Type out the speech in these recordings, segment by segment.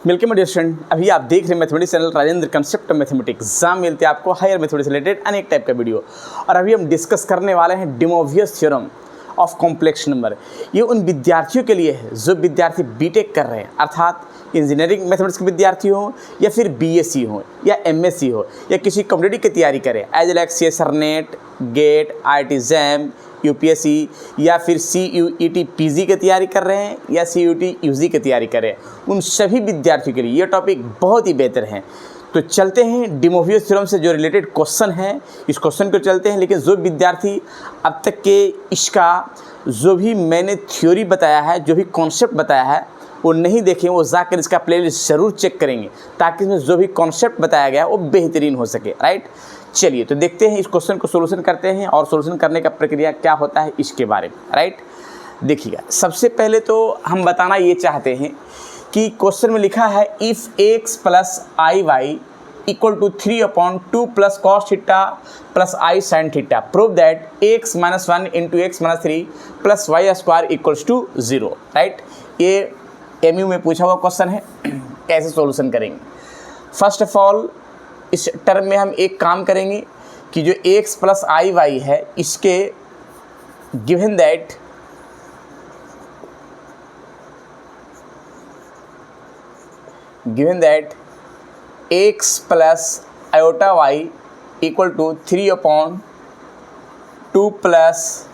Welcome dear student, अभी आप देख रहे हैं mathematics channel Rajendra concept mathematics. Exam मिलते हैं आपको हायर मैथमेटिक्स रिलेटेड अनेक टाइप का वीडियो। और अभी हम डिस्कस करने वाले हैं De Moivre's theorem of complex number. ये उन विद्यार्थियों के लिए है जो विद्यार्थी बीटेक कर रहे हैं, अर्थात इंजीनियरिंग मैथमेटिक्स के विद्यार्थी हो या फिर बीएससी हो या एमएससी हो या किसी कॉम्पिटिटिव की तैयारी करें as like CSR NET, GATE, IIT JAM, UPSC या फिर CUET पीजी की तैयारी कर रहे हैं या CUET यूजी की तैयारी कर रहे हैं। उन सभी विद्यार्थियों के लिए ये टॉपिक बहुत ही बेहतर है। तो चलते हैं De Moivre's थ्योरम से जो रिलेटेड क्वेश्चन है इस क्वेश्चन को चलते हैं। लेकिन जो विद्यार्थी अब तक के इसका जो भी मैंने थ्योरी बताया है, जो भी कॉन्सेप्ट बताया है वो नहीं देखें, वो जाकर इसका प्लेलिस्ट ज़रूर चेक करेंगे ताकि इसमें जो भी कॉन्सेप्ट बताया गया है वो बेहतरीन हो सके। राइट, चलिए तो देखते हैं इस क्वेश्चन को सोल्यूशन करते हैं और सोल्यूशन करने का प्रक्रिया क्या होता है इसके बारे में। राइट, देखिएगा, सबसे पहले तो हम बताना ये चाहते हैं कि क्वेश्चन में लिखा है if x plus i y equal to 3/2 plus cos theta plus i sine theta, prove that x minus 1 into x minus 3 plus y square equals to 0। Right, ये MU में पूछा हुआ क्वेश्चन है। कैसे सॉल्यूशन करेंगे? फर्स्ट ऑफ ऑल इस term में हम एक काम करेंगे कि जो x प्लस आई वाई है इसके given that x plus iota y equal to 3/2 plus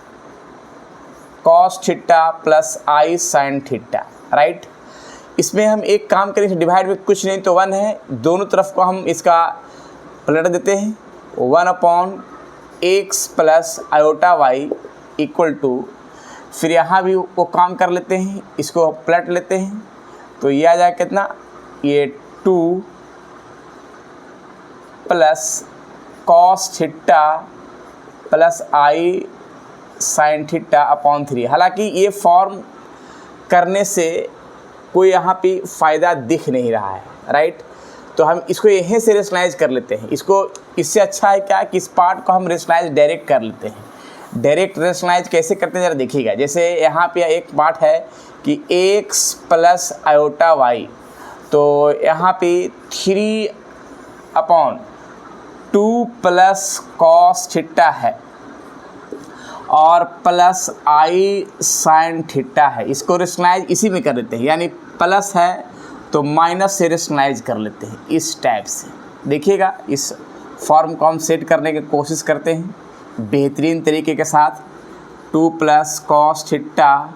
cos theta plus i sine theta. Right, इसमें हम एक काम करेंगे, डिवाइड में कुछ नहीं तो 1 है, दोनों तरफ को हम इसका पलट देते हैं। 1/x plus iota y equal to, फिर यहाँ भी वो काम कर लेते हैं, इसको पलट लेते हैं तो ये आ जाए कितना, ये 2 plus cos theta plus i sine theta upon 3। हालांकि ये फॉर्म करने से कोई यहाँ पे फ़ायदा दिख नहीं रहा है। राइट, तो हम इसको यहीं से रेशनलाइज कर लेते हैं। इसको इससे अच्छा है क्या कि इस पार्ट को हम रेशनलाइज डायरेक्ट कर लेते हैं। डायरेक्ट रेशनलाइज कैसे करते हैं ज़रा देखिएगा। जैसे यहाँ पे एक पार्ट है कि x प्लस आयोटा वाई, तो यहाँ पे 3/2 प्लस कॉस थीटा है और प्लस आई साइन थीटा है। इसको रेशनलाइज इसी में कर लेते हैं, यानी प्लस है तो माइनस से रेशनलाइज कर लेते हैं इस टाइप से। देखिएगा, इस फॉर्म को हम सेट करने की कोशिश करते हैं बेहतरीन तरीके के साथ। 2 प्लस कॉस थीटा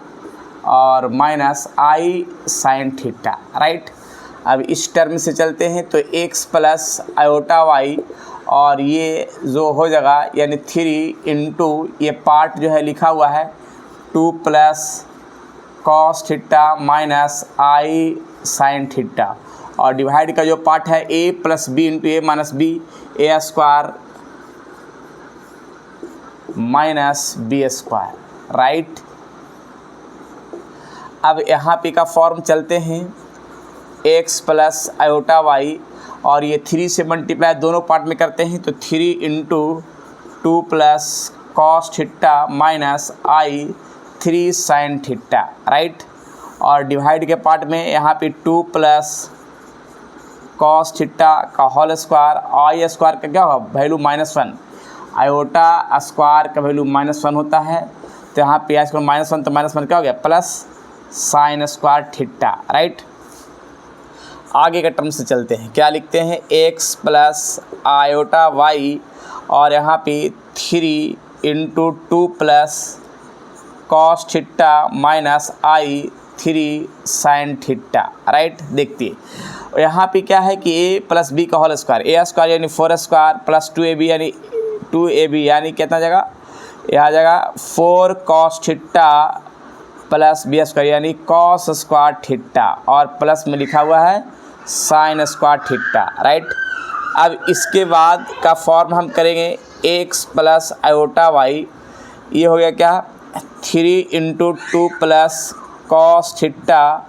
और minus i sine theta. Right, अब इस टर्म से चलते हैं तो x प्लस आयोटा वाई और ये जो हो जाएगा यानी 3 इंटू ये पार्ट जो है लिखा हुआ है 2 plus cos theta minus i sine theta, और डिवाइड का जो पार्ट है a plus b into a minus b, a square minus b square. Right, अब यहाँ पे का फॉर्म चलते हैं x प्लस आयोटा वाई और ये 3 से मल्टीप्लाई दोनों पार्ट में करते हैं तो 3 into 2 plus cos theta minus i 3 sine theta. Right, और डिवाइड के पार्ट में यहाँ पे 2 प्लस कॉस थीटा का होल स्क्वायर, आई स्क्वायर का क्या होगा वैल्यू -1, आयोटा स्क्वायर का वैल्यू -1 होता है, तो यहाँ पे स्क्वायर -1 तो -1 क्या हो गया plus sine square theta. Right, आगे के टर्म से चलते हैं, क्या लिखते हैं x प्लस आयोटा वाई और यहाँ पे 3 into 2 plus cos theta minus i 3 sine theta. Right, देखिए यहाँ पे क्या है कि a प्लस बी का होल स्क्वायर, ए स्क्वायर यानी 4 स्क्वायर प्लस 2ab यानी 2ab यानी कितना जगह, यह आ जाएगा 4 cos theta plus b square यानी कॉस स्क्वायर थीटा और प्लस में लिखा हुआ है साइन स्क्वायर थीटा। राइट, अब इसके बाद का फॉर्म हम करेंगे x प्लस आयोटा वाई, ये हो गया क्या 3 into 2 plus cos theta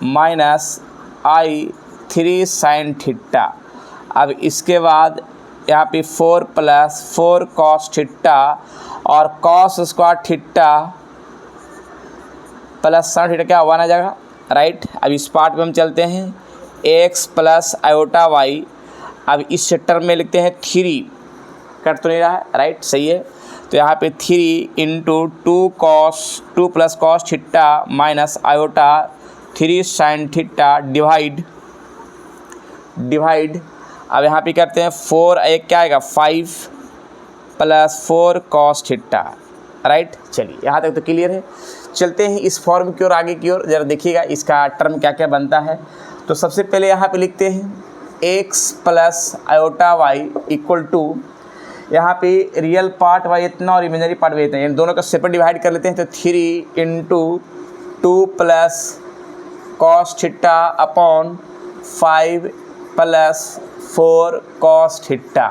minus i 3 sine theta. अब इसके बाद यहाँ पे 4 प्लस 4 कॉस थीटा और cos square theta plus sine theta क्या 1 आ जाएगा। राइट, अब इस पार्ट में हम चलते हैं एक्स प्लस आयोटा वाई, अब इस टर्म में लिखते हैं 3, कट तो नहीं रहा है, राइट, सही है। तो यहाँ पे 3 into 2 plus cos theta minus iota 3 sine theta divide अब यहाँ पे करते हैं 4, एक क्या आएगा 5 प्लस 4 कॉस थीटा, राइट। चलिए यहाँ तक तो क्लियर है। चलते हैं इस फॉर्म की ओर, आगे की ओर, ज़रा देखिएगा इसका टर्म क्या क्या बनता है। तो सबसे पहले यहाँ पे लिखते हैं x plus iota y equal to, यहाँ पे रियल पार्ट वाई इतना और इमेजनरी पार्ट वाई इतना, इन दोनों का सेपरेट डिवाइड कर लेते हैं। तो 3 into 2 plus cos theta upon 5 plus 4 cos theta,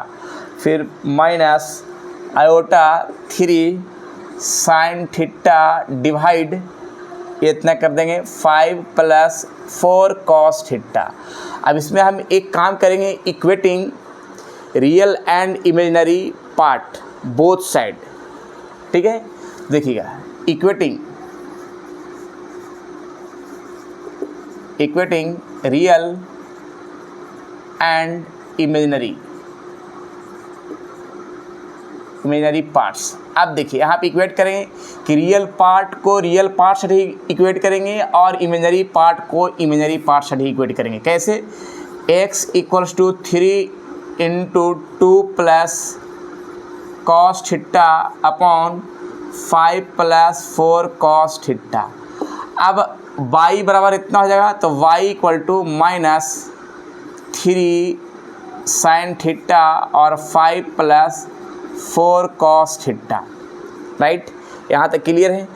फिर minus iota 3 sine theta divide इतना कर देंगे 5 प्लस 4 कॉस थीटा। अब इसमें हम एक काम करेंगे, equating real and imaginary part both side, ठीक है। देखिएगा equating real and imaginary parts. अब देखिए यहाँ पे इक्वेट करेंगे कि रियल पार्ट को रियल पार्ट से ही इक्वेट करेंगे और इमेजिनरी पार्ट को इमेजिनरी पार्ट से ही इक्वेट करेंगे। कैसे? x equals to 3 into 2 plus cos theta upon 5 plus 4 cos theta. अब y बराबर इतना हो जाएगा, तो y equal to minus 3 sine theta और 5 प्लस 4 कॉस थीटा, राइट। यहाँ तक क्लियर है।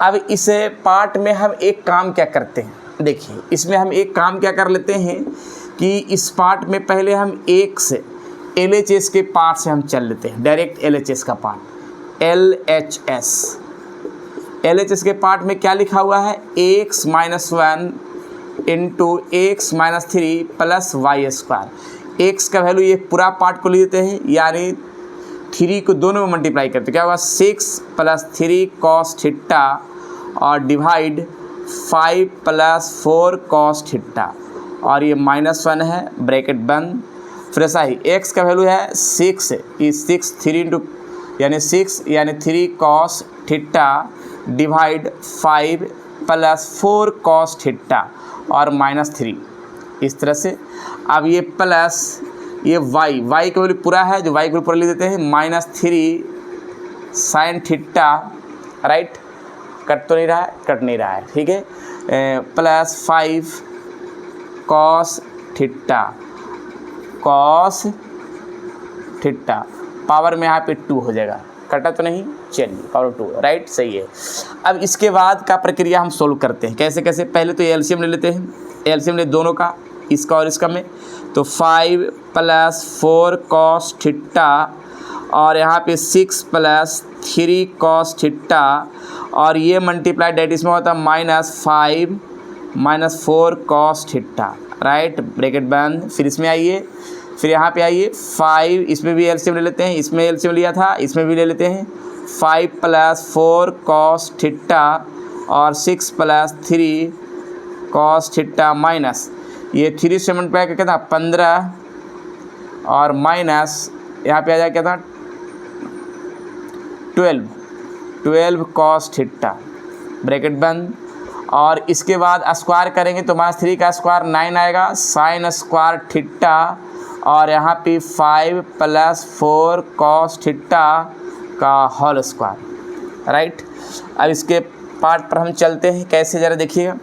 अब इस पार्ट में हम एक काम क्या करते हैं, देखिए इसमें हम एक काम क्या कर लेते हैं कि इस पार्ट में पहले हम एक से LHS के पार्ट से हम चल लेते हैं, डायरेक्ट LHS का पार्ट, LHS के पार्ट में क्या लिखा हुआ है, x minus 1 into x minus 3 plus y square. X का वैल्यू ये पूरा पार्ट को ले लेते हैं, यानी 3 को दोनों में मल्टीप्लाई करते, क्या होगा 6 प्लस 3 कॉस थीटा और डिवाइड 5 प्लस 4 कॉस थीटा, और ये -1 है, ब्रैकेट बंद। फिर ऐसा ही x का वैल्यू है 6, ये 6 3 इंटू यानी 6 यानी 3 cos theta divide 5 plus 4 cos theta और -3, इस तरह से। अब ये प्लस ये y का वैल्यू पूरा है, जो y का वैल्यू पूरा ले देते हैं, -3 साइन थीटा, राइट, कट तो नहीं रहा है, कट नहीं रहा है, ठीक है, प्लस 5 कॉस थीटा पावर में यहाँ पे 2 हो जाएगा, कटा तो नहीं, चलिए पावर 2, राइट, सही है। अब इसके बाद का प्रक्रिया हम सोल्व करते हैं, कैसे कैसे, पहले तो एलसीएम ले लेते हैं, एलसीएम ले दोनों का, इसका और इसका में, तो 5 प्लस 4 कॉस थीटा और यहाँ पे 6 प्लस 3 कॉस थीटा, और ये मल्टीप्लाई डेट इसमें होता है -5 minus 4 cos theta, right, bracket बंद। फिर इसमें आइए, फिर यहाँ पे आइए 5, इसमें भी एलसीएम ले लेते हैं, इसमें एलसीएम लिया था, इसमें भी ले लेते हैं, 5 प्लस 4 कॉस थीटा और 6 प्लस 3 कॉस थीटा माइनस ये 3 से मल्टीप्लाई करके था 15 और माइनस यहाँ पे आ जाए क्या था 12 कॉस थीटा, ब्रैकेट बंद। और इसके बाद स्क्वायर करेंगे तो -3 का स्क्वायर 9 आएगा, साइन स्क्वायर थीटा और यहाँ पे 5 प्लस 4 कॉस थीटा का होल स्क्वायर, राइट। अब इसके पार्ट पर हम चलते हैं, कैसे ज़रा देखिएगा।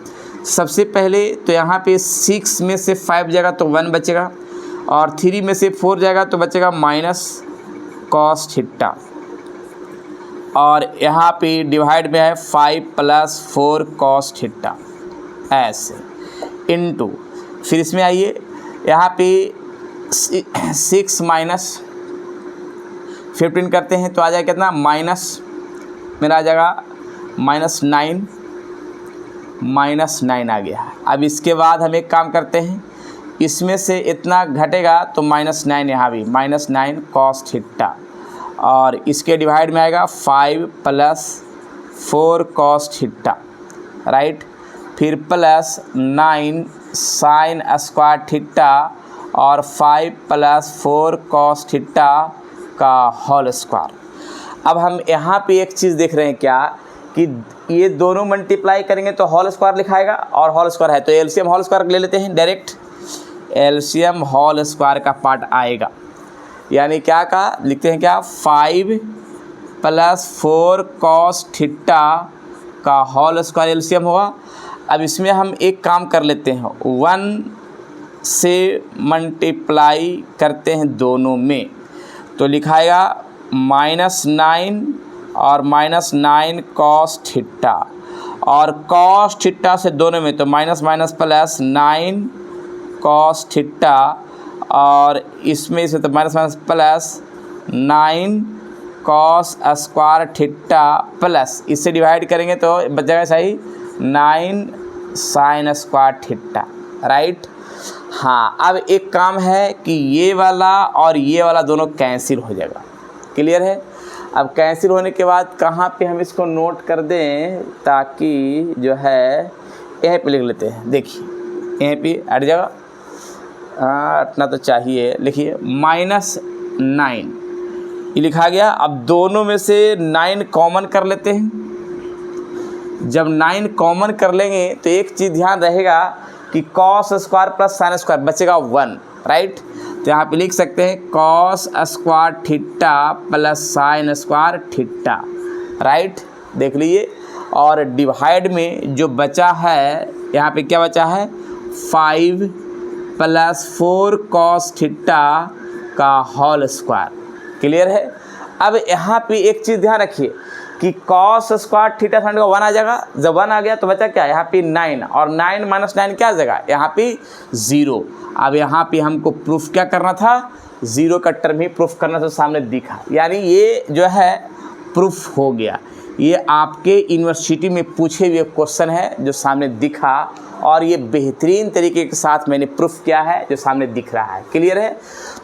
सबसे पहले तो यहाँ पे 6 में से 5 जाएगा तो 1 बचेगा, और 3 में से 4 जाएगा तो बचेगा माइनस कॉस थीटा, और यहाँ पे डिवाइड में है 5 प्लस 4 कॉस थीटा, ऐसे इनटू, फिर इसमें आइए यहाँ पे 6 माइनस 15 करते हैं तो आ जाएगा कितना, माइनस मेरा आ जाएगा -9 आ गया। अब इसके बाद हम एक काम करते हैं, इसमें से इतना घटेगा तो -9 यहाँ भी -9 कॉस थीटा, और इसके डिवाइड में आएगा 5 प्लस 4 कॉस थीटा, राइट, फिर प्लस 9 साइन स्क्वायर थीटा और 5 + 4 कॉस थीटा का होल स्क्वायर। अब हम यहाँ पे एक चीज़ देख रहे हैं क्या कि ये दोनों मल्टीप्लाई करेंगे तो होल स्क्वायर लिखाएगा और होल स्क्वायर है तो एलसीएम होल स्क्वायर ले लेते हैं डायरेक्ट। एलसीएम होल स्क्वायर का पार्ट आएगा, यानी क्या का लिखते हैं क्या 5 + 4 कॉस थीटा का होल स्क्वायर एलसीएम होगा। अब इसमें हम एक काम कर लेते हैं, 1 से मल्टीप्लाई करते हैं दोनों में तो लिखाएगा -9 और -9 कॉस थीटा और कॉस थीटा से दोनों में तो माइनस प्लस 9 कॉस थीटा और इसमें से तो minus plus 9 cos square theta plus इससे डिवाइड करेंगे तो बच जाएगा सही 9 साइन स्क्वायर थीटा, राइट। हाँ, अब एक काम है कि ये वाला और ये वाला दोनों कैंसिल हो जाएगा, क्लियर है। अब कैंसिल होने के बाद कहाँ पे हम इसको नोट कर दें ताकि जो है यहाँ पे लिख लेते हैं, देखिए यहाँ पे हट जाएगा, इतना तो चाहिए, लिखिए -9 ये लिखा गया। अब दोनों में से 9 कॉमन कर लेते हैं। जब 9 कॉमन कर लेंगे तो एक चीज़ ध्यान रहेगा कि cos square plus sine square बचेगा 1, राइट। तो यहाँ पे लिख सकते हैं cos square theta plus sine square theta, right, देख लीजिए। और डिवाइड में जो बचा है यहाँ पे क्या बचा है 5 + 4 कॉस थीटा का होल स्क्वायर, क्लियर है। अब यहाँ पे एक चीज़ ध्यान रखिए कि कॉस स्क्वायर थीटा साइन का 1 आ जाएगा, जब 1 आ गया तो बचा क्या यहाँ पे 9 और 9 - 9 क्या आ जाएगा यहाँ पे 0। अब यहाँ पे हमको प्रूफ क्या करना था, 0 का टर्म ही प्रूफ करना था, सामने दिखा, यानी ये जो है प्रूफ हो गया। ये आपके यूनिवर्सिटी में पूछे हुए क्वेश्चन है जो सामने दिखा और ये बेहतरीन तरीके के साथ मैंने प्रूफ किया है जो सामने दिख रहा है, क्लियर है।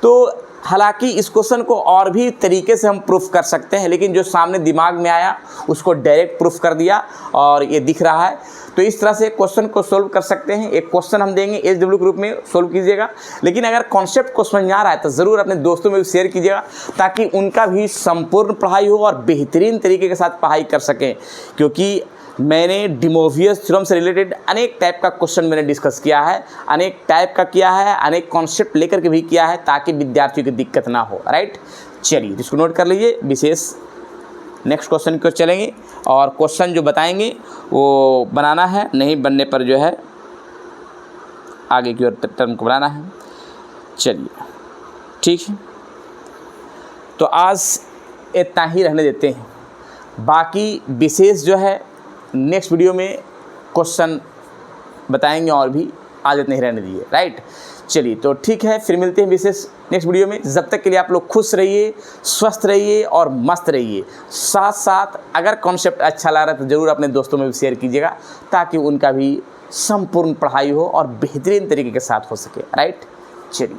तो हालांकि इस क्वेश्चन को और भी तरीके से हम प्रूफ कर सकते हैं, लेकिन जो सामने दिमाग में आया उसको डायरेक्ट प्रूफ कर दिया और ये दिख रहा है। तो इस तरह से क्वेश्चन को सोल्व कर सकते हैं। एक क्वेश्चन हम देंगे एसडब्ल्यू के रूप में, सोल्व कीजिएगा। लेकिन अगर कॉन्सेप्ट को समझ में आ रहा है तो ज़रूर अपने दोस्तों में भी शेयर कीजिएगा ताकि उनका भी संपूर्ण पढ़ाई हो और बेहतरीन तरीके के साथ पढ़ाई कर सकें, क्योंकि मैंने डिमोवियस थ्योरम से रिलेटेड अनेक टाइप का क्वेश्चन मैंने डिस्कस किया है, अनेक टाइप का किया है, अनेक कॉन्सेप्ट लेकर के भी किया है ताकि विद्यार्थियों की दिक्कत ना हो, राइट। चलिए इसको नोट कर लीजिए। विशेष नेक्स्ट क्वेश्चन की ओर चलेंगे और क्वेश्चन जो बताएंगे वो बनाना है, नहीं बनने पर जो है आगे की ओर टर्म को बनाना है। चलिए ठीक है, तो आज इतना ही रहने देते हैं, बाकी विशेष जो है नेक्स्ट वीडियो में क्वेश्चन बताएंगे और भी, आज इतना ही रहने दीजिए, राइट। चलिए तो ठीक है, फिर मिलते हैं विशेष नेक्स्ट वीडियो में। जब तक के लिए आप लोग खुश रहिए, स्वस्थ रहिए और मस्त रहिए। साथ साथ अगर कॉन्सेप्ट अच्छा लग रहा है तो ज़रूर अपने दोस्तों में भी शेयर कीजिएगा ताकि उनका भी संपूर्ण पढ़ाई हो और बेहतरीन तरीके के साथ हो सके, राइट। चलिए।